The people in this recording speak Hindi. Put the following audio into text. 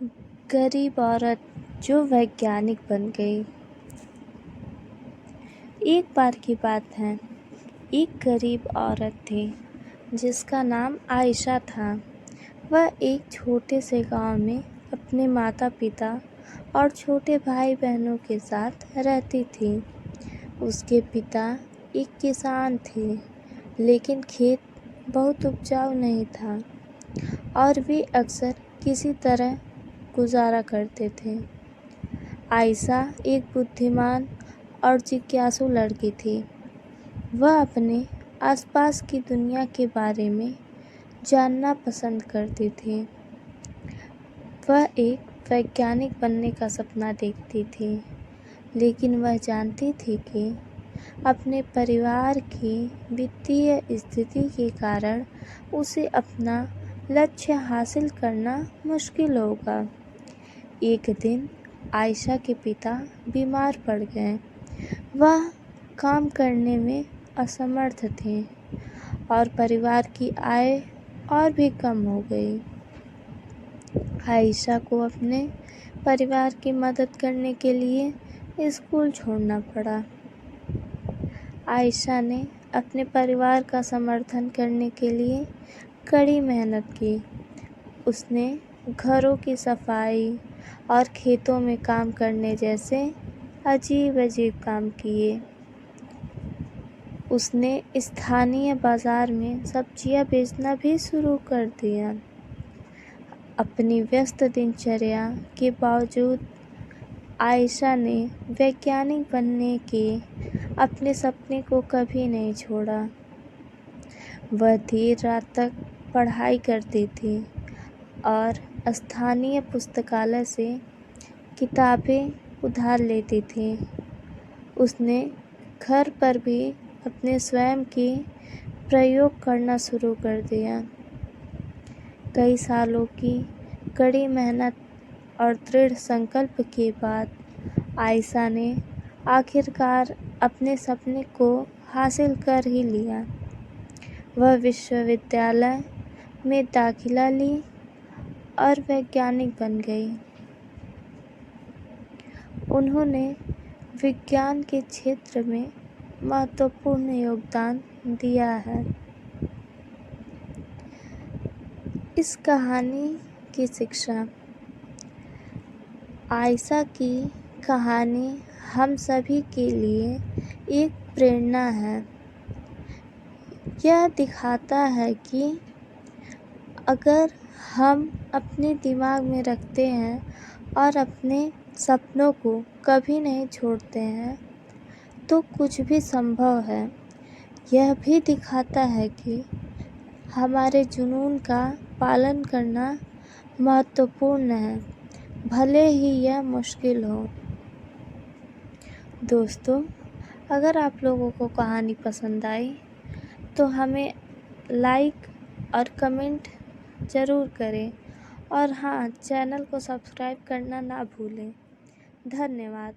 गरीब औरत जो वैज्ञानिक बन गई। एक बार की बात है, एक गरीब औरत थी जिसका नाम आयशा था। वह एक छोटे से गांव में अपने माता पिता और छोटे भाई बहनों के साथ रहती थी। उसके पिता एक किसान थे, लेकिन खेत बहुत उपजाऊ नहीं था और वे अक्सर किसी तरह गुजारा करते थे। आयशा एक बुद्धिमान और जिज्ञासु लड़की थी। वह अपने आसपास की दुनिया के बारे में जानना पसंद करती थी। वह एक वैज्ञानिक बनने का सपना देखती थी, लेकिन वह जानती थी कि अपने परिवार की वित्तीय स्थिति के कारण उसे अपना लक्ष्य हासिल करना मुश्किल होगा। एक दिन आयशा के पिता बीमार पड़ गए। वह काम करने में असमर्थ थे और परिवार की आय और भी कम हो गई। आयशा को अपने परिवार की मदद करने के लिए स्कूल छोड़ना पड़ा। आयशा ने अपने परिवार का समर्थन करने के लिए कड़ी मेहनत की। उसने घरों की सफाई और खेतों में काम करने जैसे अजीब काम किए। उसने स्थानीय बाजार में सब्जियां बेचना भी शुरू कर दिया। अपनी व्यस्त दिनचर्या के बावजूद आयशा ने वैज्ञानिक बनने के अपने सपने को कभी नहीं छोड़ा। वह देर रात तक पढ़ाई करती थी और स्थानीय पुस्तकालय से किताबें उधार लेती थी। उसने घर पर भी अपने स्वयं के प्रयोग करना शुरू कर दिया। कई सालों की कड़ी मेहनत और दृढ़ संकल्प के बाद आयशा ने आखिरकार अपने सपने को हासिल कर ही लिया। वह विश्वविद्यालय में दाखिला ली और वैज्ञानिक बन गई। उन्होंने विज्ञान के क्षेत्र में महत्वपूर्ण योगदान दिया है। इस कहानी की शिक्षा। आयशा की कहानी हम सभी के लिए एक प्रेरणा है। यह दिखाता है कि अगर हम अपने दिमाग में रखते हैं और अपने सपनों को कभी नहीं छोड़ते हैं तो कुछ भी संभव है। यह भी दिखाता है कि हमारे जुनून का पालन करना महत्वपूर्ण है, भले ही यह मुश्किल हो। दोस्तों, अगर आप लोगों को कहानी पसंद आई तो हमें लाइक और कमेंट ज़रूर करें और हाँ, चैनल को सब्सक्राइब करना ना भूलें। धन्यवाद।